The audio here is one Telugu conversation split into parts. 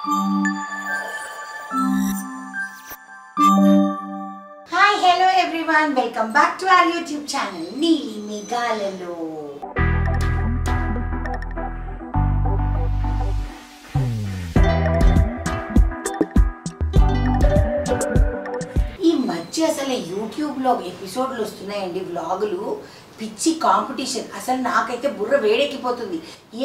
Hi, hello everyone. Welcome back to our YouTube channel, Neeli Meghalalo. ఈ మధ్య అసలు యూట్యూబ్లో ఎపిసోడ్లు వస్తున్నాయండి, వ్లాగులు పిచ్చి కాంపిటీషన్. అసలు నాకైతే బుర్ర వేడెక్కిపోతుంది.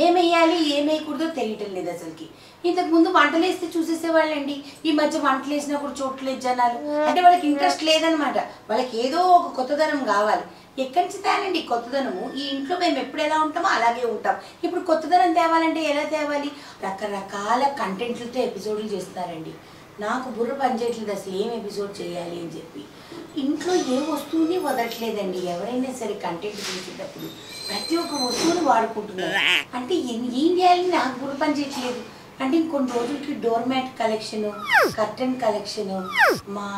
ఏమేయాలి ఏమేయకూడదో తెలియటం లేదు అసలుకి. ఇంతకుముందు వంటలు వేస్తే చూసేసేవాళ్ళండి. ఈ మధ్య వంటలు వేసినా కూడా చూడలేదు జనాలు. అంటే వాళ్ళకి ఇంట్రెస్ట్ లేదనమాట. వాళ్ళకి ఏదో ఒక కొత్తదనం కావాలి. ఎక్కడి నుంచి తేనండి కొత్తదనము? ఈ ఇంట్లో మేము ఎప్పుడు ఎలా ఉంటామో అలాగే ఉంటాం. ఇప్పుడు కొత్తదనం తేవాలంటే ఎలా తేవాలి? రకరకాల కంటెంట్లతో ఎపిసోడ్లు చేస్తున్నారండి. నాకు బుర్ర పనిచేయట్లేదు అసలు ఏం ఎపిసోడ్ చేయాలి అని చెప్పి. ఇంట్లో ఏ వస్తువుని వదలట్లేదండి. ఎవరైనా సరే కంటెంట్ చేసేటప్పుడు ప్రతి ఒక్క వస్తువుని వాడుకుంటున్నారు. అంటే ఏం చేయాలి నాకు బుర్ర పనిచేయట్లేదు. అంటే ఇంకొన్ని రోజులకి door mat collection, curtain collection, మా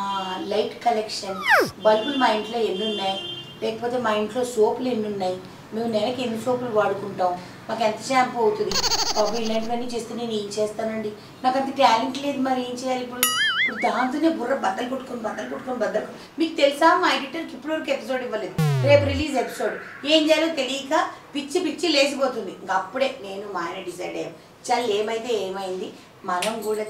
లైట్ కలెక్షన్, బల్బులు మా ఇంట్లో ఎన్ని ఉన్నాయి, లేకపోతే మా ఇంట్లో సోపులు ఎన్ని ఉన్నాయి, మేము నెలకి ఎన్ని సోపులు వాడుకుంటాం, మాకు ఎంత షాంపూ అవుతుంది, ఇలాంటివన్నీ చేస్తే నేను ఏం చేస్తానండి. నాకు అంత టాలెంట్ లేదు, మరి ఏం చేయాలి ఇప్పుడు? దాంతోనే బుర్ర బద్దలు కొట్టుకొని మీకు తెలుసా, మా ఎడిటర్కి ఇప్పటివరకు ఎపిసోడ్ ఇవ్వలేదు. రేపు రిలీజ్ ఎపిసోడ్ ఏం చేయాలో తెలియక పిచ్చి లేచిపోతుంది. ఇంకా అప్పుడే నేను మా ఆయన డిసైడ్ అయ్యాం, చల్ ఏమైతే ఏమైంది, మనం కూడా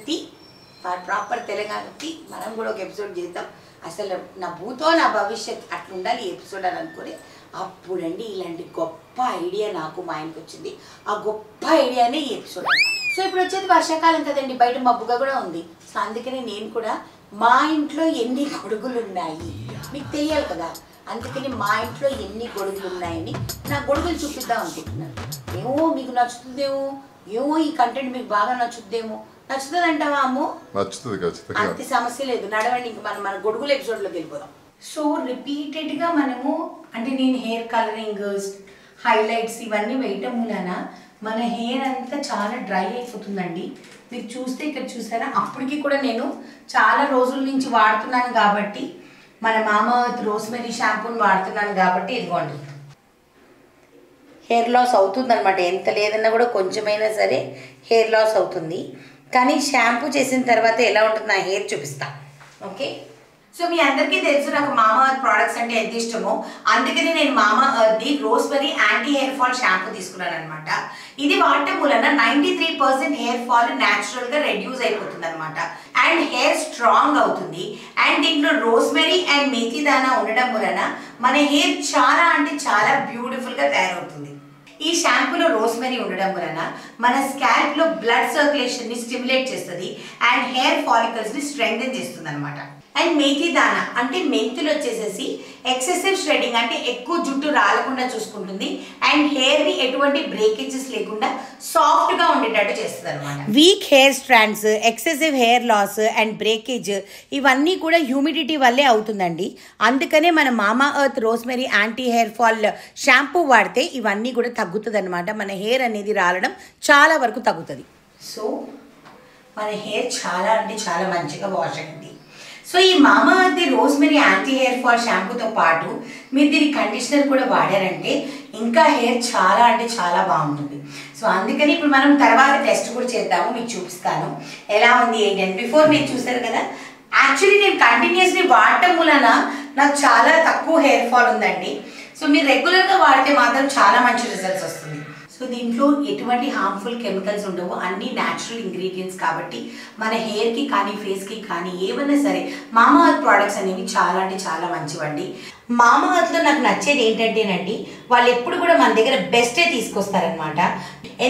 ప్రాపర్ తెలంగాణ మనం కూడా ఒక ఎపిసోడ్ చేద్దాం. అసలు నా భూతో నా భవిష్యత్ అట్లుండాలి ఈ ఎపిసోడ్ అని అనుకుని అప్పుడండి ఇలాంటి గొప్ప ఐడియా నాకు మా ఆయనకు వచ్చింది. ఆ గొప్ప ఐడియానే ఈ ఎపిసోడ్. సో ఇప్పుడు వచ్చేది వర్షాకాలం కదండి, బయట మబ్బుగా కూడా ఉంది. సో అందుకని నేను కూడా మా ఇంట్లో ఎన్ని గొడుగులు ఉన్నాయి మీకు తెలియాలి కదా, అందుకని మా ఇంట్లో ఎన్ని గొడుగులు ఉన్నాయని నా గొడుగులు చూపిద్దాం అనుకుంటున్నాను. ఏమో మీకు నచ్చుతుందేమో, ఏమో ఈ కంటెంట్ మీకు బాగా నచ్చుద్దేమో. నచ్చుతుంది అంటావా అమ్మో? అంత సమస్య లేదు, నడవండి. ఇంక మన గొడుగుల ఎపిసోడ్లోకి వెళ్ళిపోదాం. సో రిపీటెడ్గా మనము అంటే నేను హెయిర్ కలరింగ్, హైలైట్స్ ఇవన్నీ వేయటం మూలన మన హెయిర్ అంతా చాలా డ్రై అయిపోతుందండి. మీరు చూస్తే ఇక్కడ చూసారా, అప్పటికి కూడా నేను చాలా రోజుల నుంచి వాడుతున్నాను కాబట్టి, మన మామావర్త్ రోస్మెరీ షాంపూని వాడుతున్నాను కాబట్టి ఇదిగోండి హెయిర్ లాస్ అవుతుంది అనమాట. ఎంత లేదన్నా కూడా కొంచెమైనా సరే హెయిర్ లాస్ అవుతుంది. కానీ షాంపూ చేసిన తర్వాత ఎలా ఉంటుంది నా హెయిర్ చూపిస్తా. ఓకే, సో మీ అందరికీ తెలుసు నాకు మామావర్త్ ప్రోడక్ట్స్ అంటే ఎంత ఇష్టమో. అందుకని నేను మామావర్త్ది rosemary anti hair fall shampoo తీసుకున్నాను అనమాట. ఇది వాడటం వలన 93% హెయిర్ ఫాల్ న్యాచురల్గా రెడ్యూస్ అయిపోతుంది అనమాట. అండ్ హెయిర్ స్ట్రాంగ్ అవుతుంది. అండ్ దీంట్లో రోస్మెరీ అండ్ మేథీ దానా ఉండడం వలన మన హెయిర్ చాలా అంటే చాలా బ్యూటిఫుల్గా తయారవుతుంది. ఈ షాంపూలో రోస్మెరీ ఉండడం వలన మన స్కాల్ప్లో బ్లడ్ సర్క్యులేషన్ని స్టిమ్యులేట్ చేస్తుంది అండ్ హెయిర్ ఫాలికల్స్ని స్ట్రెంగ్థెన్ చేస్తుంది అనమాట. అండ్ మేథీ దానా అంటే మెంతులు వచ్చేసేసి ఎక్సెసివ్ షెడ్డింగ్ అంటే ఎక్కువ జుట్టు రాలకుండా చూసుకుంటుంది. అండ్ హెయిర్ని ఎటువంటి బ్రేకేజెస్ లేకుండా సాఫ్ట్గా ఉండేటట్టు చేస్తుంది అనమాట. Weak hair strands, excessive hair loss and breakage ఇవన్నీ కూడా హ్యూమిడిటీ వల్లే అవుతుందండి. అందుకనే మన Mamaearth rosemary anti hair fall shampoo వాడితే ఇవన్నీ కూడా తగ్గుతుంది అనమాట. మన హెయిర్ అనేది రాలడం చాలా వరకు తగ్గుతుంది. సో మన హెయిర్ చాలా అంటే చాలా మంచిగా వాష్ అయింది. సో ఈ మామావర్త్ రోస్మెరీ యాంటీ హెయిర్ ఫాల్ షాంపూతో పాటు మీరు దీని కండిషనర్ కూడా వాడారంటే ఇంకా హెయిర్ చాలా అంటే చాలా బాగుంటుంది. సో అందుకని ఇప్పుడు మనం తర్వాత టెస్ట్ కూడా చేద్దాము, మీకు చూపిస్తాను ఎలా ఉంది ఏంటి అని. బిఫోర్ మీరు చూసారు కదా, యాక్చువల్లీ నేను కంటిన్యూస్లీ వాడటం వలన నాకు చాలా తక్కువ హెయిర్ ఫాల్ ఉందండి. సో మీరు రెగ్యులర్గా వాడితే మాత్రం చాలా మంచి రిజల్ట్స్ వస్తుంది. సో దీంట్లో ఎటువంటి హార్మ్ఫుల్ కెమికల్స్ ఉండవు, అన్ని న్యాచురల్ ఇంగ్రీడియంట్స్ కాబట్టి మన హెయిర్కి కానీ ఫేస్కి కానీ ఏమన్నా సరే మామావర్త్ ప్రోడక్ట్స్ అనేవి చాలా అంటే చాలా మంచివండి. మామావర్త్లో నాకు నచ్చేది ఏంటంటేనండి, వాళ్ళు ఎప్పుడు కూడా మన దగ్గర బెస్టే తీసుకొస్తారనమాట.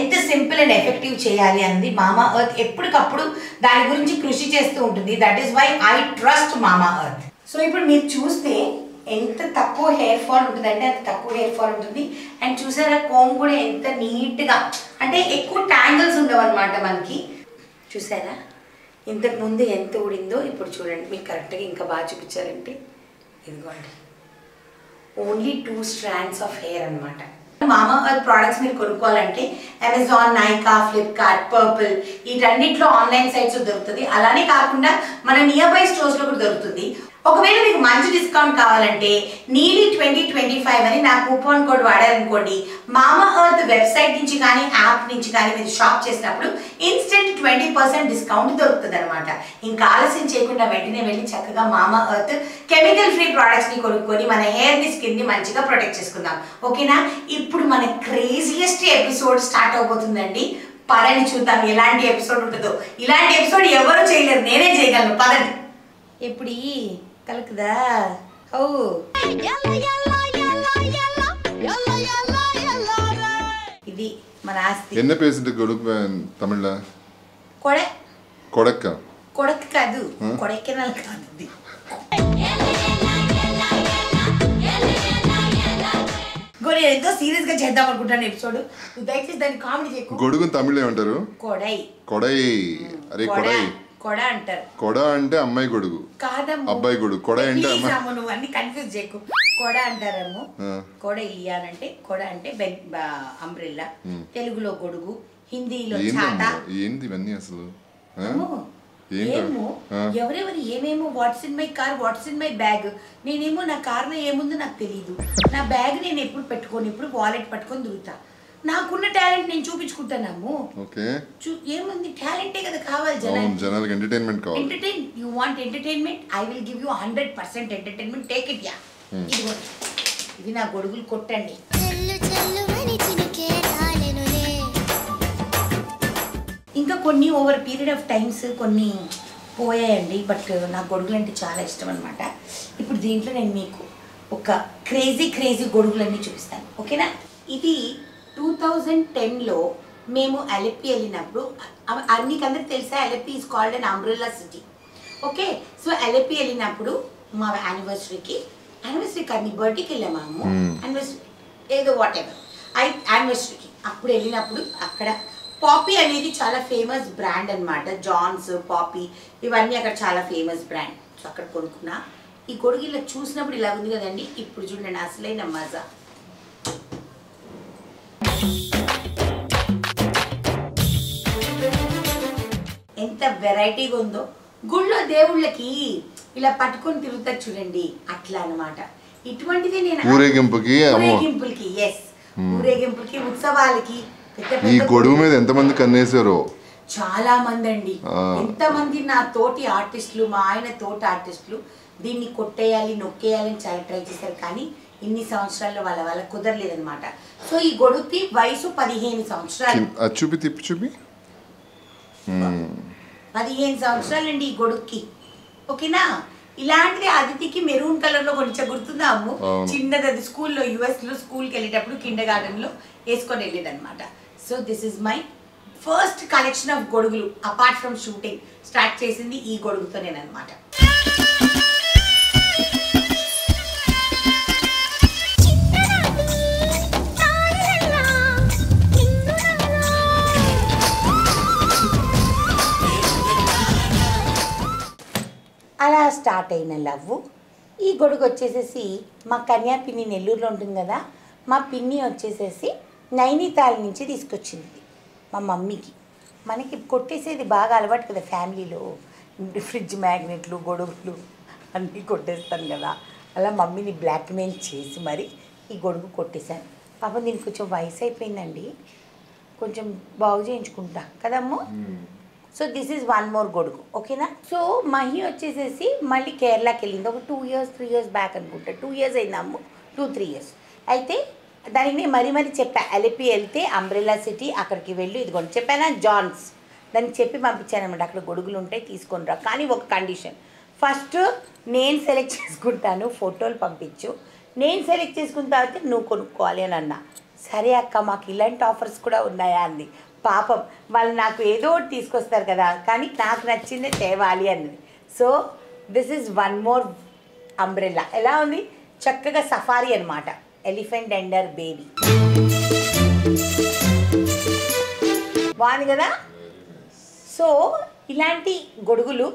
ఎంత సింపుల్ అండ్ ఎఫెక్టివ్ చేయాలి అన్నది మామావర్త్ ఎప్పటికప్పుడు దాని గురించి కృషి చేస్తూ ఉంటుంది. That is why I trust Mamaearth. So ఇప్పుడు మీరు చూస్తే ఎంత తక్కువ హెయిర్ ఫాల్ ఉంటుందంటే అంత తక్కువ హెయిర్ ఫాల్ ఉంటుంది. అండ్ చూసారా కోమ్ కూడా ఎంత నీట్గా, అంటే ఎక్కువ ట్యాంగిల్స్ ఉండవు అనమాట మనకి. చూసారా ఇంతకు ముందు ఎంత ఊడిందో ఇప్పుడు చూడండి. మీకు కరెక్ట్గా ఇంకా బాగా చూపించారంటే ఇదిగోండి ఓన్లీ 2 strands ఆఫ్ హెయిర్ అనమాట. మామావర్త్ ప్రోడక్ట్స్ మీరు కొనుక్కోవాలంటే అమెజాన్, నైకా, ఫ్లిప్కార్ట్, పర్పుల్ వీటన్నిటిలో ఆన్లైన్ సైట్స్ దొరుకుతుంది. అలానే కాకుండా మన నియర్ బై స్టోర్స్లో కూడా దొరుకుతుంది. ఒకవేళ మీకు మంచి డిస్కౌంట్ కావాలంటే నీలి 2025 అని నా కూపన్ కోడ్ వాడారనుకోండి, మామావర్త్ వెబ్సైట్ నుంచి కానీ యాప్ నుంచి కానీ మీరు షాప్ చేసినప్పుడు ఇన్స్టెంట్ 20% డిస్కౌంట్ దొరుకుతుంది అనమాట. ఇంకా ఆలస్యం చేయకుండా వెంటనే వెళ్ళి చక్కగా మామా ఎర్త్ కెమికల్ ఫ్రీ ప్రోడక్ట్స్ ని కొనుక్కొని మన హెయిర్ ని స్కిన్ ని మంచిగా ప్రొటెక్ట్ చేసుకుందాం. ఓకేనా? ఇప్పుడు మన క్రేజియస్ట్ ఎపిసోడ్ స్టార్ట్ అవబోతుందండి. పదండి చూద్దాం ఎలాంటి ఎపిసోడ్ ఉంటుందో. ఇలాంటి ఎపిసోడ్ ఎవరు చేయలేరు, నేనే చేయగలను. పదండి. ఇప్పుడు కలుకుదా ఓ ఇది మన ఆస్తి. என்ன பேசிட்டு கொடுக்க தமிழ்ல? கொடை. కొడక్క. కొడక్ కాదు, కొడైకెనాల్ కాదు. ఇది గోరి ఎంతో సీరియస్ గా చేద్దాం అనుకుంటాను ఎపిసోడ్. నువ్వు దయచేసి దాన్ని కామెడీ చేయకు. గొడుగు తమిళ్లో ఏమంటారు? కొడై. కొడై. అరే కొడై. కొడ అంటారు. కొడ అంటే అమ్మాయి గొడుగు కాదమ్మ, అబ్బాయి గొడుగు. కొడ అంటే అమ్మాయి. నువ్వు అన్ని కన్ఫ్యూజ్ చేయకు. కొడ అంటారేమో. కొడ ఇయ్యాలంటే కొడ అంటే అంబ్రెల్లా, తెలుగులో గొడుగు, హిందీలో ఛాతా. ఏంది ఇవన్నీ అసలు? ఏమో ఎవరెవరు ఏమేమో what's in my car, what's in my bag. నేనేమో నా కార్లో ఏముందో నాకు తెలియదు. నా బ్యాగ్ నేను ఎప్పుడు పెట్టుకోను, ఎప్పుడు వాలెట్ పట్టుకొని తిరుగుతా. నాకున్న టాలెంట్ నేను చూపించుకుంటాను. ఏముంది, టాలెంటే కదా కావాలి జనాలకి. ఎంటర్టైన్మెంట్ కావాలి. Entertain. You want entertainment, I will give you 100% entertainment. Take it. Yeah, ఇది నా గొడుగులు కొట్టండి. ఇంకా కొన్ని ఓవర్ పీరియడ్ ఆఫ్ టైమ్స్ కొన్ని పోయాయండి. బట్ నాకు గొడుగులు అంటే చాలా ఇష్టం అనమాట. ఇప్పుడు దీంట్లో నేను మీకు ఒక క్రేజీ గొడుగులన్నీ చూపిస్తాను. ఓకేనా? ఇది 2010లో మేము అలెప్పి వెళ్ళినప్పుడు, నీకందరికి తెలుసా Alleppey is called an umbrella city. Okay, so Alleppey వెళ్ళినప్పుడు మా యానివర్సరీ కానీ బర్త్డేకి వెళ్ళాము. యానివర్సరీ ఏదో వాట్ ఎవర్ యానివర్సరీకి అప్పుడు వెళ్ళినప్పుడు అక్కడ పాపీ అనేది చాలా ఫేమస్ బ్రాండ్ అనమాట. జాన్స్, పాపీ ఇవన్నీ అక్కడ చాలా ఫేమస్ బ్రాండ్. సో అక్కడ కొనుక్కున్నా. ఈ గొడుగు ఇలా చూసినప్పుడు ఇలా ఉంది కదండి. ఇప్పుడు చూడండి అసలైన మజా. ఎంత వెరైటీగా ఉందో. గుళ్ళో దేవుళ్ళకి ఇలా పట్టుకొని తిరుగుతారు చూడండి, అట్లా అనమాట. ఇటువంటిది నేను ఊరేగింపులకి ఎస్ ఊరేగింపులకి, ఉత్సవాలకి. ఈ గొడుగు మీద ఎంతమంది కన్నేశారో చాలా మంది అండి. ఎంతమంది నా తోటి ఆర్టిస్టులు, మా ఆయన తోటి ఆర్టిస్టులు దీన్ని కొట్టేయాలి, నొక్కేయాలని చాలా ట్రై చేశారు. కానీ ఇన్ని సంవత్సరాల్లో వాళ్ళ కుదరలేదనమాట. సో ఈ గొడుగుకి వయసు 15 సంవత్సరాలు. 15 సంవత్సరాలండి ఈ గొడుగుకి. ఓకేనా? ఇలాంటిది అదితికి మెరూన్ కలర్ లో కొంచెం గుర్తుందా అమ్ము? చిన్నది, అది స్కూల్లో యుఎస్ లో స్కూల్కి వెళ్ళేటప్పుడు కిండర్ గార్డెన్ లో వేసుకొని వెళ్ళేదన్నమాట. So this is my first collection of గొడుగులు. అపార్ట్ ఫ్రమ్ షూటింగ్ స్టార్ట్ చేసింది ఈ గొడుగుతో నేనన్నమాట. అలా స్టార్ట్ అయిన లవ్. ఈ గొడుగు వచ్చేసేసి మా కన్యా పిన్ని నెల్లూరులో ఉంటుంది కదా, మా పిన్ని వచ్చేసేసి నైనితాల్ నుంచి తీసుకొచ్చింది మా మమ్మీకి. మనకి కొట్టేసేది బాగా అలవాటు కదా ఫ్యామిలీలో, ఫ్రిడ్జ్ మ్యాగ్నెట్లు, గొడుగులు అన్నీ కొట్టేస్తాను కదా. అలా మమ్మీని బ్లాక్మెయిల్ చేసి మరి ఈ గొడుగు కొట్టేశాను. పాపం దీనికి కొంచెం వయసు అయిపోయిందండి, కొంచెం బాగు చేయించుకుంటా కదమ్మో. So this is one more గొడుగు. ఓకేనా? సో మహి వచ్చేసేసి మళ్ళీ కేరళకి వెళ్ళింది ఒక 2 years 3 years బ్యాక్ అనుకుంటా. 2 years అయిందమ్ము, 2-3 years. అయితే దానికి మరీ చెప్పా, అలెప్పి వెళ్తే అంబ్రెల్లా సిటీ అక్కడికి వెళ్ళి ఇదిగోండి చెప్పానా జాన్స్, దానికి చెప్పి పంపించాను అనమాట. అక్కడ గొడుగులు ఉంటాయి తీసుకొని రా. కానీ ఒక కండిషన్, ఫస్ట్ నేను సెలెక్ట్ చేసుకుంటాను, ఫోటోలు పంపించు, నేను సెలెక్ట్ చేసుకున్న తర్వాత నువ్వు కొనుక్కోవాలి అని అన్నా. సరే అక్క, మాకు ఇలాంటి ఆఫర్స్ కూడా ఉన్నాయా అంది. పాపం వాళ్ళు నాకు ఏదో ఒకటి తీసుకొస్తారు కదా, కానీ నాకు నచ్చిందే తేవాలి అన్నది. So this is one more umbrella. ఎలా ఉంది? చక్కగా సఫారీ అనమాట, ఎలిఫెంట్ అండర్ బేబీ. బాగుంది కదా? సో ఇలాంటి గొడుగులు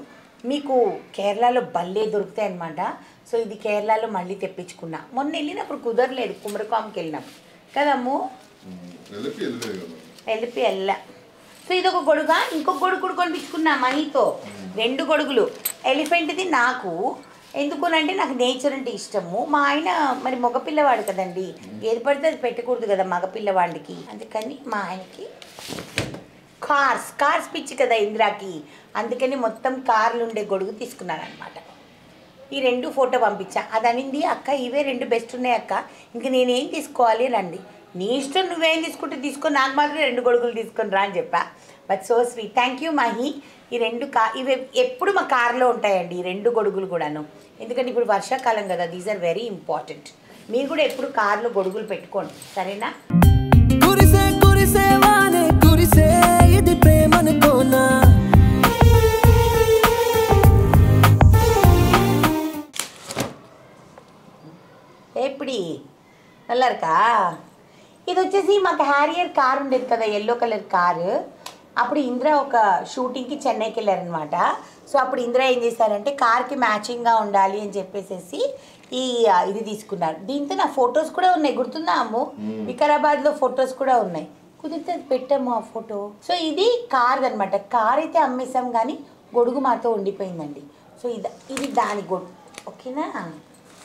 మీకు కేరళలో భలే దొరుకుతాయి అన్నమాట. సో ఇది కేరళలో మళ్ళీ తెప్పించుకున్నా. మొన్న వెళ్ళినప్పుడు కుదరలేదు, కుమరకాంకి వెళ్ళినప్పుడు కదమ్ము, వెళ్ళి వెళ్ళా. సో ఇదొక గొడుగా. ఇంకొక గొడుగు కూడా కొనిపించుకున్నా మనీతో, 2 గొడుగులు. ఎలిఫెంట్ది నాకు ఎందుకునంటే నాకు నేచర్ అంటే ఇష్టము. మా ఆయన మరి మగపిల్లవాడు కదండి, ఏది పడితే అది పెట్టకూడదు కదా మగపిల్లవాడికి. అందుకని మా ఆయనకి కార్స్ పిచ్చి కదా ఇందిరాకి, అందుకని మొత్తం కార్లు ఉండే గొడుగు తీసుకున్నాను అనమాట. ఈ 2 ఫోటో పంపించా. అది అనింది, అక్క ఇవే 2 బెస్ట్ ఉన్నాయి అక్క, ఇంక నేనేం తీసుకోవాలి అని అంది. నీ ఇష్టం, నువ్వేం తీసుకుంటే తీసుకో, నాకు మాత్రం 2 గొడుగులు తీసుకొని రా అని చెప్పా. But so sweet. Thank you Mahi. ఈ 2 ఇవి ఎప్పుడు మా కార్లో ఉంటాయండి, ఈ 2 గొడుగులు కూడాను. ఎందుకంటే ఇప్పుడు వర్షాకాలం కదా, దీస్ ఆర్ వెరీ ఇంపార్టెంట్. మీరు కూడా ఎప్పుడు కార్లో గొడుగులు పెట్టుకోండి, సరేనా? ఎప్పుడు నల్లరుకా ఇది వచ్చేసి మాకు హ్యారియర్ కార్ ఉండేది కదా, ఎల్లో కలర్ కారు. అప్పుడు ఇంద్ర ఒక షూటింగ్కి చెన్నైకి వెళ్ళారనమాట. సో అప్పుడు ఇంద్ర ఏం చేశారంటే కార్కి మ్యాచింగ్గా ఉండాలి అని చెప్పేసి ఇది తీసుకున్నారు. దీంతో నా ఫొటోస్ కూడా ఉన్నాయి, గుర్తుందా అమ్ము? వికారాబాద్లో ఫొటోస్ కూడా ఉన్నాయి, కుదిరితే పెట్టాము ఆ ఫోటో. సో ఇది కార్ అనమాట. కార్ అయితే అమ్మేసాం కానీ గొడుగు మాతో ఉండిపోయిందండి. సో ఇది దాని గొడుగు, ఓకేనా?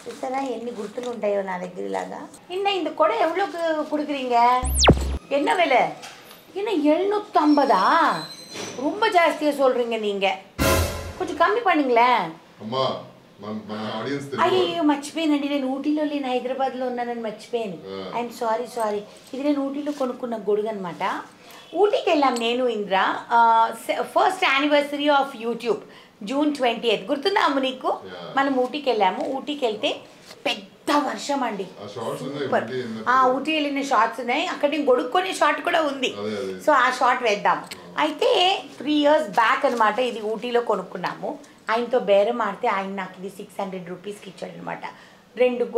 చూసారా ఎన్ని గుర్తులు ఉంటాయో నా దగ్గర ఇలాగా. இந்த கூட எவ்வளோக்கு கொடுக்குறீங்க? என்ன விலை? என்ன 750? ரொம்ப ஜாஸ்தியாக சொல்கிறீங்க நீங்கள், కొంచెం కమ్మి பண்ணுங்களேன். అయ్యో మర్చిపోయానండి, నేను ఊటీలో లేను, హైదరాబాద్లో ఉన్నానని మర్చిపోయాను. I'm sorry. ఇది నేను ఊటీలో కొనుక్కున్న గొడుగు అనమాట. ఊటీకి వెళ్ళాం నేను Indra, first anniversary of YouTube June 20th, గుర్తుందా అమ్మ నీకు? మనం ఊటీకి వెళ్ళాము. ఊటీకి వెళ్తే పెద్ద వర్షం అండి, సూపర్. ఊటీ వెళ్ళిన షార్ట్స్ ఉన్నాయి, అక్కడ నేను గొడుక్కొనే షార్ట్ కూడా ఉంది. సో ఆ షార్ట్ వేద్దాం. అయితే 3 years బ్యాక్ అనమాట ఇది ఊటీలో కొనుక్కున్నాము. ఆయనతో బేరం ఆడితే ఆయన నాకు ఇది 600 రూపీస్కి ఇచ్చాడు అనమాట. 4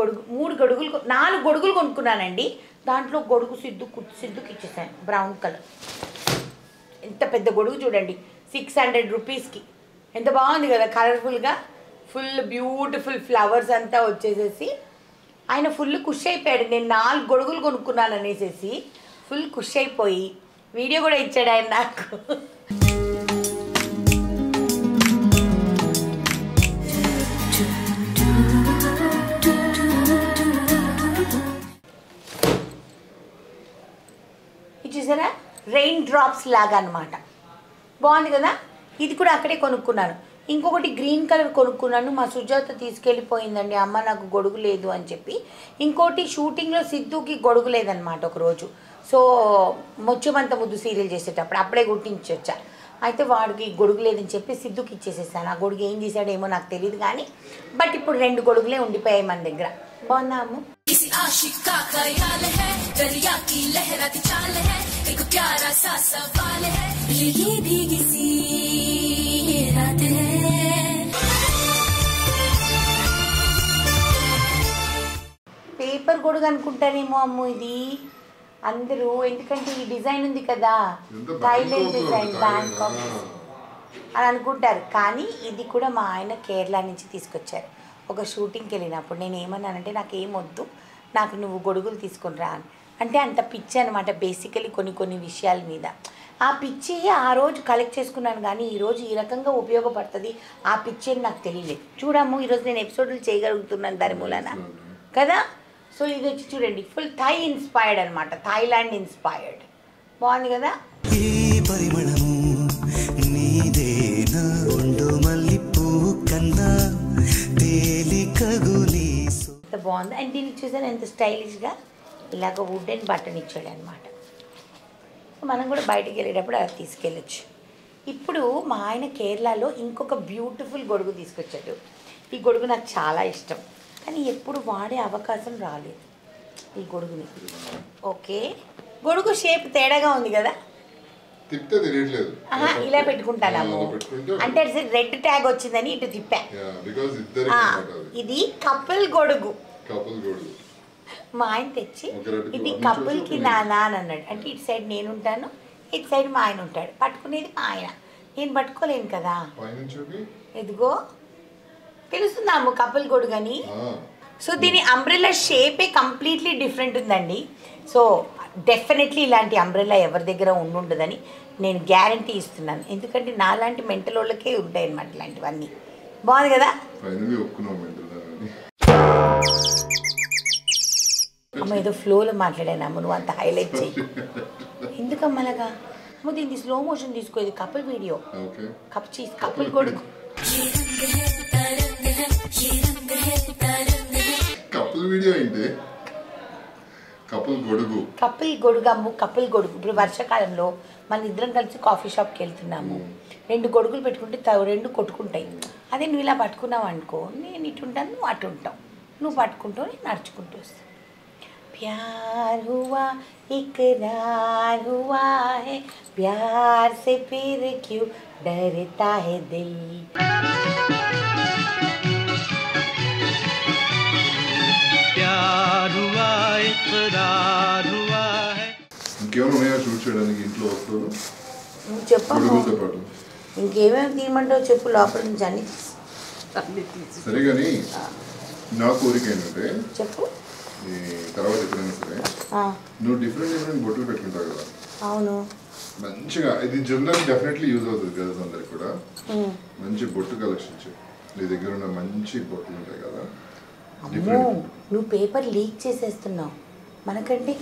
గొడుగులు కొనుక్కున్నానండి. దాంట్లో గొడుగు సిద్ధుకి ఇచ్చేసాను, బ్రౌన్ కలర్. ఎంత పెద్ద గొడుగు చూడండి, 600 రూపీస్కి. ఎంత బాగుంది కదా, కలర్ఫుల్గా, ఫుల్ బ్యూటిఫుల్ ఫ్లవర్స్ అంతా వచ్చేసేసి. ఆయన ఫుల్ ఖుషి అయిపోయాడు, నేను 4 గొడుగులు కొనుక్కున్నాను అనేసి ఫుల్ ఖుషి అయిపోయి వీడియో కూడా ఇచ్చాడు ఆయన నాకు. చూసారా, రెయిన్ డ్రాప్స్ లాగా అనమాట, బాగుంది కదా. ఇది కూడా అక్కడే కొనుక్కున్నాను. ఇంకొకటి గ్రీన్ కలర్ కొనుక్కున్నాను, మా సుజాత తీసుకెళ్ళిపోయిందండి, అమ్మ నాకు గొడుగు లేదు అని చెప్పి. ఇంకోటి షూటింగ్లో సిద్ధుకి గొడుగు లేదనమాట ఒకరోజు. సో ముత్యమంత ముద్దు సీరియల్ చేసేటప్పుడు అప్పుడే గుర్తించొచ్చా. అయితే వాడికి గొడుగు లేదని చెప్పి సిద్ధుకి ఇచ్చేసేసాను. ఆ గొడుగు ఏం చేశాడేమో నాకు తెలియదు కానీ, బట్ ఇప్పుడు 2 గొడుగులే ఉండిపోయాయి మన దగ్గర. బాగుందా అమ్ము? పేపర్ గొడుగు అనుకుంటారేమో అమ్ము ఇది అందరూ, ఎందుకంటే ఈ డిజైన్ ఉంది కదా, థైలాండ్ డిజైన్, బ్యాంకాక్ అని అనుకుంటారు. కానీ ఇది కూడా మా ఆయన కేరళ నుంచి తీసుకొచ్చారు. ఒక షూటింగ్కి వెళ్ళినప్పుడు నేను ఏమన్నానంటే, నాకు ఏమొద్దు, నాకు నువ్వు గొడుగులు తీసుకొని రా అని. అంటే అంత పిచ్చి అనమాట బేసికలీ కొన్ని విషయాల మీద. ఆ పిచ్చి ఆ రోజు కలెక్ట్ చేసుకున్నాను కానీ ఈరోజు ఈ రకంగా ఉపయోగపడుతుంది ఆ పిచ్చి అని నాకు తెలియలేదు. చూడము, ఈరోజు నేను ఎపిసోడ్లు చేయగలుగుతున్నాను దాని మూలన కదా. సో ఇది వచ్చి చూడండి, ఫుల్ థై ఇన్స్పైర్డ్ అనమాట, థాయిలాండ్ ఇన్స్పైర్డ్. బాగుంది కదా. ఎంత బాగుంది. అండ్ దీనికి చూసాను ఎంత స్టైలిష్గా ఇలాగ వుడెన్ బటన్ ఇచ్చాడు అనమాట. మనం కూడా బయటికి వెళ్ళేటప్పుడు అలా తీసుకెళ్ళచ్చు. ఇప్పుడు మా ఆయన కేరళలో ఇంకొక బ్యూటిఫుల్ గొడుగు తీసుకొచ్చాడు. ఈ గొడుగు నాకు చాలా ఇష్టం కానీ ఎప్పుడు వాడే అవకాశం రాలేదు ఈ గొడుగుని. ఓకే, గొడుగు షేప్ తేడాగా ఉంది కదా, ఇలా పెట్టుకుంటాను అంటే రెడ్ ట్యాగ్ వచ్చిందని ఇటు తిప్పా. ఇది కపుల్ గొడుగు మా ఆయన తెచ్చి, ఇది కపుల్కి నానా అని అన్నాడు. అంటే ఇటు సైడ్ నేను ఉంటాను, ఇటు సైడ్ మా ఆయన ఉంటాడు, పట్టుకునేది మా ఆయన, నేను పట్టుకోలేను కదా. ఎదుగో తెలుస్తుందాము కపుల్ గొడుగు అని. సో దీని అంబ్రెల్లా షేపే కంప్లీట్లీ డిఫరెంట్ ఉందండి. సో డెఫినెట్లీ ఇలాంటి అంబ్రెల్లా ఎవరి దగ్గర ఉండుండదని నేను గ్యారంటీ ఇస్తున్నాను. ఎందుకంటే నాలాంటి మెంటల్ వాళ్ళకే ఉంటాయి అన్నమాట ఇలాంటివన్నీ. బాగుంది కదా. అమ్మ ఏదో ఫ్లోలో మాట్లాడాను అమ్మ, నువ్వు అంత హైలైట్ చేయి ఎందుకమ్మలాగా. దీనికి స్లో మోషన్ తీసుకో, ఇది కపుల్ వీడియో. ఓకే కపుల్ గొడుగు. కపుల్ వీడియో ఏంటి? కపుల్ గొడుగు. అమ్ము, కపుల్ గొడుగు. ఇప్పుడు వర్షాకాలంలో మన ఇద్దరం కలిసి కాఫీ షాప్కి వెళ్తున్నాము, 2 గొడుగులు పెట్టుకుంటే 2 కొట్టుకుంటాయి. అదే నువ్వు ఇలా పట్టుకున్నావు అనుకో, నేను ఇటు ఉంటాను, నువ్వు అటు ఉంటావు, నువ్వు పట్టుకుంటావు, నేను నడుచుకుంటూ వస్తాను. प्यार हुआ इकरार हुआ है, प्यार से फिर क्यों डरता है दिल. प्यार हुआ इकरार हुआ है. ఇంకేమైనా ఉన్నాయా షూట్ చేయడానికి ఇంట్లో వస్తువులు? చెప్పు, ఇంకేమేమి తీయమంటావు చెప్పు, లోపల నుంచి అన్ని సరే కానీ నా కోరిక ఏంటంటే చెప్పు. ఈ తర్వాత ఎప్పుడైనా సరే నువ్వు డిఫరెంట్ బొట్టులు పెట్టుకుంటావు కదా. అవును, మంచిగా ఇది జనరల్ డెఫినెట్లీ యూజ్ అవుతుంది గర్ల్స్ అందరికి కూడా. మంచి బొట్టు కలెక్షన్ చేయి. నీ దగ్గర ఉన్న మంచి బొట్టులు ఉంటాయి కదా. నువ్వు పేపర్ లీక్ చేసేస్తున్నావు మనకంటే.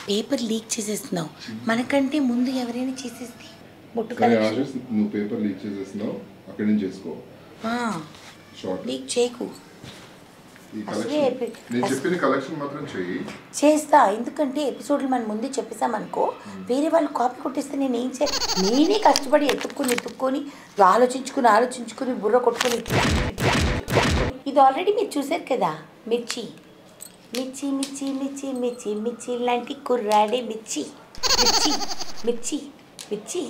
పేపర్ లీక్ చేసేస్తున్నావు మనకంటే ముందు ఎవరైనా చేసేస్తే బొట్టు కలెక్షన్. నువ్వు పేపర్ లీక్ చేసేస్తున్నావు, అక్కడి నుంచి చేసుకో. లీక్ చేయకు. నేను చెప్పిన కలెక్షన్ మాత్రం చెయ్యి. చేస్తా, ఎందుకంటే ఎపిసోడ్లు మనం ముందే చెప్పేసామనుకో, వేరే వాళ్ళు కాపీ కొట్టేస్తే నేనే కష్టపడి ఎత్తుక్కొని ఆలోచించుకుని బుర్ర కొట్టుకొని. ఇది ఆల్రెడీ మీరు చూసారు కదా, మిర్చి మిర్చి మిర్చి మిర్చి మిర్చి మిర్చి లాంటి కుర్రాడే మిర్చి మిర్చి మిర్చి మిర్చి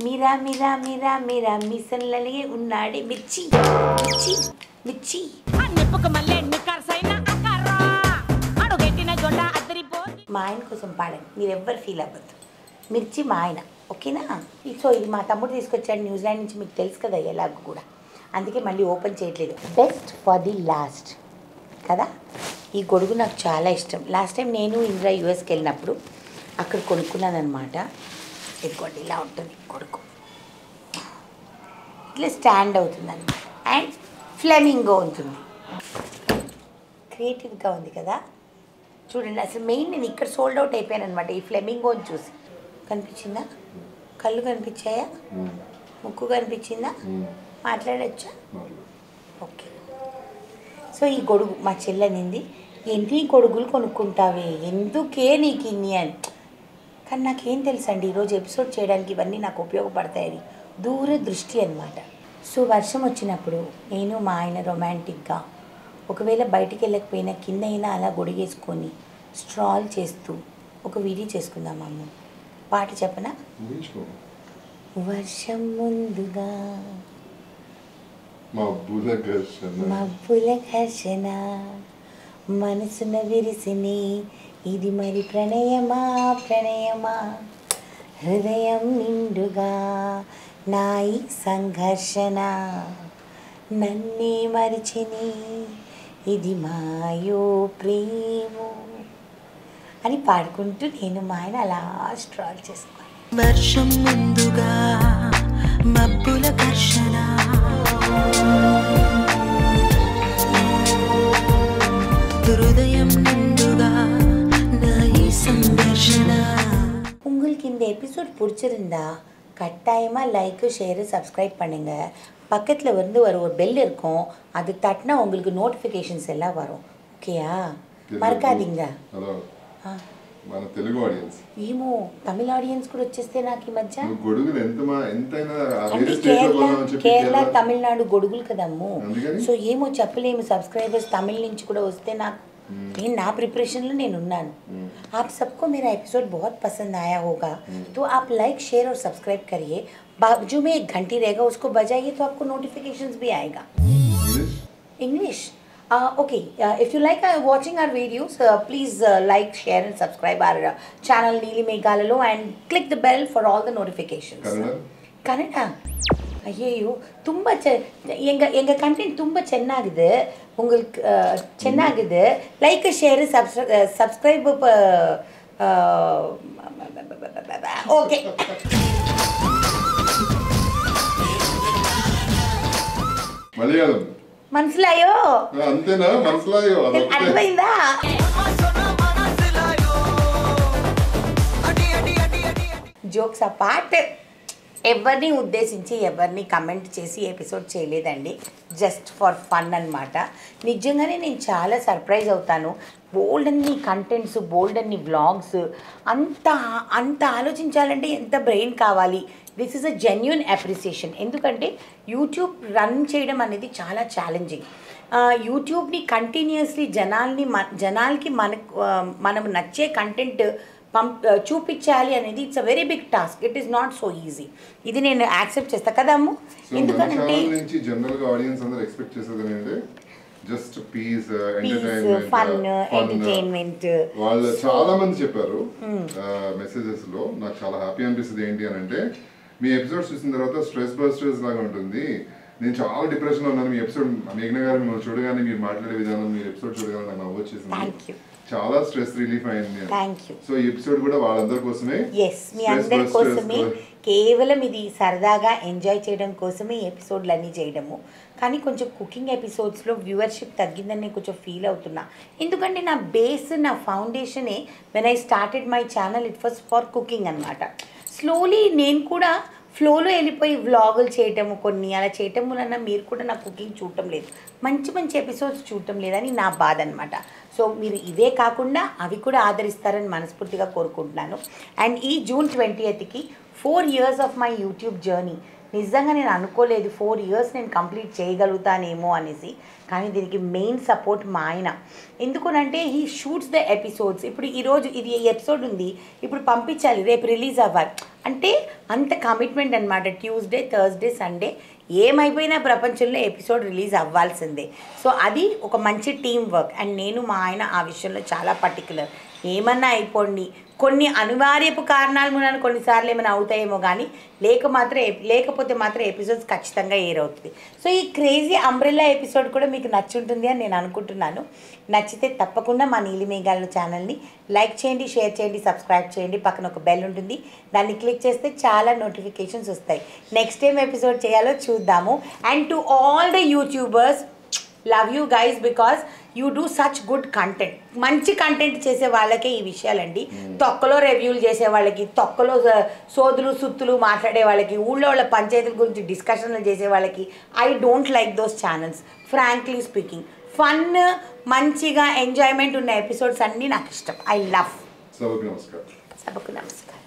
మీరా మీరా మీరా మీరా మిసన్లనే ఉన్నాడే మిర్చి మిర్చి మిర్చి. మా ఆయన కోసం పాడండి, మీరు ఎవ్వరు ఫీల్ అవ్వద్దు. మిర్చి మా ఆయన, ఓకేనా? సో ఇది మా తమ్ముడు తీసుకొచ్చాడు న్యూజిలాండ్ నుంచి, మీకు తెలుసు కదా ఎలాగో కూడా, అందుకే మళ్ళీ ఓపెన్ చేయట్లేదు. బెస్ట్ ఫర్ ది లాస్ట్ కదా. ఈ గొడుగు నాకు చాలా ఇష్టం. లాస్ట్ టైం నేను ఇంద్రా యూఎస్కి వెళ్ళినప్పుడు అక్కడ కొనుక్కున్నాను అనమాట. ఇదిగోండి, ఇలా ఉంటుంది గొడుగు, ఇట్లా స్టాండ్ అవుతుంది అనమాట. అండ్ ఫ్లెమింగో ఉంటుంది. క్రియేటివ్గా ఉంది కదా. చూడండి, అసలు మెయిన్ నేను ఇక్కడ సోల్డ్ అవుట్ అయిపోయాను అనమాట ఈ ఫ్లెమింగోని చూసి. కనిపించిందా? కళ్ళు కనిపించాయా? ముక్కు కనిపించిందా? మాట్లాడచ్చా? ఓకే. సో ఈ గొడుగు మా చెల్లెనింది, ఎన్ని గొడుగులు కొనుక్కుంటావే, ఎందుకే నీకు ఇన్ని అని. కానీ నాకేం తెలుసండి, ఈరోజు ఎపిసోడ్ చేయడానికి ఇవన్నీ నాకు ఉపయోగపడతాయని దూరదృష్టి అనమాట. సో వర్షం వచ్చినప్పుడు నేను మా ఆయన రొమాంటిక్గా, ఒకవేళ బయటికి వెళ్ళకపోయినా కింద అయినా అలా గొడిగేసుకొని స్ట్రాల్ చేస్తూ ఒక వీడియో చేసుకుందాం అమ్మ. పాట చెప్పనా? వర్షం ముందుగా మబ్బుల ఘర్షణ మనసున విరిసిని, ఇది మరి ప్రణయమా ప్రణయమా, హృదయం నిండుగా నాయి సంఘర్షణ, నన్నే మరిచిని, ఇది మాయో ప్రేమో అని పాడుకుంటూ నేను మా ఆయన అలా స్ట్రాల్ చేసుకోవాలి. వర్షం ముందుగా మబ్బుల ఘర్షణ, హృదయం నిండుగా నాయి సంఘర్షణ. உங்களுக்கு இந்த எபிசோட் பிடிச்சிருந்தா கட்டாயமாக லைக்கு ஷேரு சப்ஸ்கிரைப் பண்ணுங்க. பக்கத்தில் வந்து ஒரு பெல் இருக்கும், அது தட்டினா உங்களுக்கு நோட்டிஃபிகேஷன்ஸ் எல்லாம் வரும். ஓகேயா? మరకాదింగా. మన తెలుగు ఆడియన్స్ ఏమో తమిళ ఆడియన్స్ కూడా వచ్చేస్తే నాకు ఈ మధ్య గొడుగులు ఎంతైనా అంటే కేరళ తమిళనాడు గొడుగులు కదమ్ము. సో ఏమో చెప్పలేము, సబ్స్క్రైబర్స్ తమిళ నుంచి కూడా వస్తే నాకు, నేను నా ప్రిपरेशनలో నేను ఉన్నాను. आप सबको मेरा एपिसोड बहुत पसंद आया होगा तो आप लाइक शेयर और सब्सक्राइब करिए. बाजू में एक घंटी रहेगा, उसको बजाइए तो आपको नोटिफिकेशंस भी आएगा. English okay. If you like watching our videos, please like, share and subscribe our channel Neeli Meghalalo and click the bell for all the notifications. Kannada ஐயோ ತುಂಬ எங்கள் கண்டென்ட் ತುಂಬ ಚೆನ್ನಾಗಿದೆ, உங்களுக்கு ಚೆನ್ನಾಗಿದೆ. Like share subscribe okay. Malayalam మనసులాయో? అంతేనా? మనసులాయో అర్థమైందా? జోక్స్ అపార్ట్ ఎవరిని ఉద్దేశించి ఎవరిని కమెంట్ చేసి ఎపిసోడ్ చేయలేదండి, జస్ట్ ఫర్ ఫన్ అన్నమాట. నిజంగానే నేను చాలా సర్ప్రైజ్ అవుతాను. బోల్డ్ అన్ని కంటెంట్స్, బోల్డ్ అన్ని వ్లాగ్స్, అంత ఆలోచించాలంటే ఎంత బ్రెయిన్ కావాలి. This is a genuine appreciation. ఎందుకంటే యూట్యూబ్ రన్ చేయడం అనేది చాలా ఛాలెంజింగ్. యూట్యూబ్ని కంటిన్యూస్లీ జనాలకి మనం నచ్చే కంటెంట్ చూపించాలి అనేది it's a very big task. It is not so easy. ఇది నేను యాక్సెప్ట్ చేస్తా కదా అమ్ము. ఎందుకంటే జనరల్ గా ఆడియన్స్ అందరూ ఎక్స్పెక్ట్ చేసేది ఏంటంటే జస్ట్ పీస్, ఫన్, ఎంటర్టైన్మెంట్. వాళ్ళు చాలా మంది చెప్పారు మెసేజెస్ లో. నాకు చాలా హ్యాపీ అనిపిస్తుంది. ఏంటి అని అంటే మీ ఎపిసోడ్స్ చూసిన తర్వాత స్ట్రెస్ బస్టర్స్ లాగా ఉంటుంది. నేను చాలా డిప్రెషన్ లో ఉన్నాను. మీ ఎపిసోడ్ మేఘ్న గారు మిమ్మల్ని చూడగానే, మీరు మాట్లాడే విధానం, మీరు ఎపిసోడ్ చూడగానే నాకు నవ్వు వచ్చేసింది. చాలా స్ట్రెస్ రిలీఫ్ అయింది. సో ఈ ఎపిసోడ్ కూడా వాళ్ళందరి కోసమే, మీ అందరి కోసమే, కేవలం ఇది సరదాగా ఎంజాయ్ చేయడం కోసమే ఈ ఎపిసోడ్లు అన్నీ చేయడము. కానీ కొంచెం కుకింగ్ ఎపిసోడ్స్లో వ్యూవర్షిప్ తగ్గిందని నేను కొంచెం ఫీల్ అవుతున్నా. ఎందుకంటే నా బేస్, నా ఫౌండేషనే when I started my channel it was for cooking అనమాట. స్లోలీ నేను కూడా ఫ్లోలో వెళ్ళిపోయి వ్లాగులు చేయటము, కొన్ని అలా చేయటం వలన మీరు కూడా నా కుకింగ్ చూడటం లేదు, మంచి ఎపిసోడ్స్ చూడటం లేదని నా బాధ అనమాట. సో మీరు ఇవే కాకుండా అవి కూడా ఆదరిస్తారని మనస్ఫూర్తిగా కోరుకుంటున్నాను. అండ్ ఈ June 20కి 4 years of my YouTube journey. నిజంగా నేను అనుకోలేదు 4 years నేను కంప్లీట్ చేయగలుగుతానేమో అనేసి. కానీ దీనికి మెయిన్ సపోర్ట్ మా ఆయన. ఎందుకనంటే హీ షూట్స్ ద ఎపిసోడ్స్. ఇప్పుడు ఈరోజు ఇది ఎపిసోడ్ ఉంది, ఇప్పుడు పంపించాలి, రేపు రిలీజ్ అవ్వాలి అంటే అంత కమిట్మెంట్ అనమాట. ట్యూస్డే, థర్స్డే, సండే ఏమైపోయినా ప్రపంచంలో ఎపిసోడ్ రిలీజ్ అవ్వాల్సిందే. సో అది ఒక మంచి టీం వర్క్. అండ్ నేను మా ఆయన ఆ విషయంలో చాలా పర్టికులర్. ఏమన్నా అయిపోండి, కొన్ని అనివార్యపు కారణాల మూలన కొన్నిసార్లు ఏమైనా అవుతాయేమో కానీ లేకపోతే మాత్రం ఎపిసోడ్స్ ఖచ్చితంగా ఎయిర్ అవుతుంది. సో ఈ క్రేజీ అంబ్రెల్లా ఎపిసోడ్ కూడా మీకు నచ్చుంటుంది అని నేను అనుకుంటున్నాను. నచ్చితే తప్పకుండా మా నీలిమేఘాల ఛానల్ని లైక్ చేయండి, షేర్ చేయండి, సబ్స్క్రైబ్ చేయండి. పక్కన ఒక బెల్ ఉంటుంది, దాన్ని క్లిక్ చేస్తే చాలా నోటిఫికేషన్స్ వస్తాయి. నెక్స్ట్ ఏం ఎపిసోడ్ చేయాలో చూద్దాము. And to all the YouTubers, love you guys because you do such good content. మంచి కంటెంట్ చేసే వాళ్ళకే ఈ విషయాలండి. తొక్కలో రివ్యూలు చేసే వాళ్ళకి, తొక్కలో సోదులు సుత్తులు మాట్లాడే వాళ్ళకి, ఊళ్ళో వాళ్ళ పంచాయతీల గురించి డిస్కషన్లు చేసే వాళ్ళకి I don't like those channels. Frankly speaking, fun, మంచిగా ఎంజాయ్మెంట్ ఉన్న ఎపిసోడ్స్ అన్నీ నాకు ఇష్టం. I love. సభకు నమస్కారం. సభకు నమస్కారం.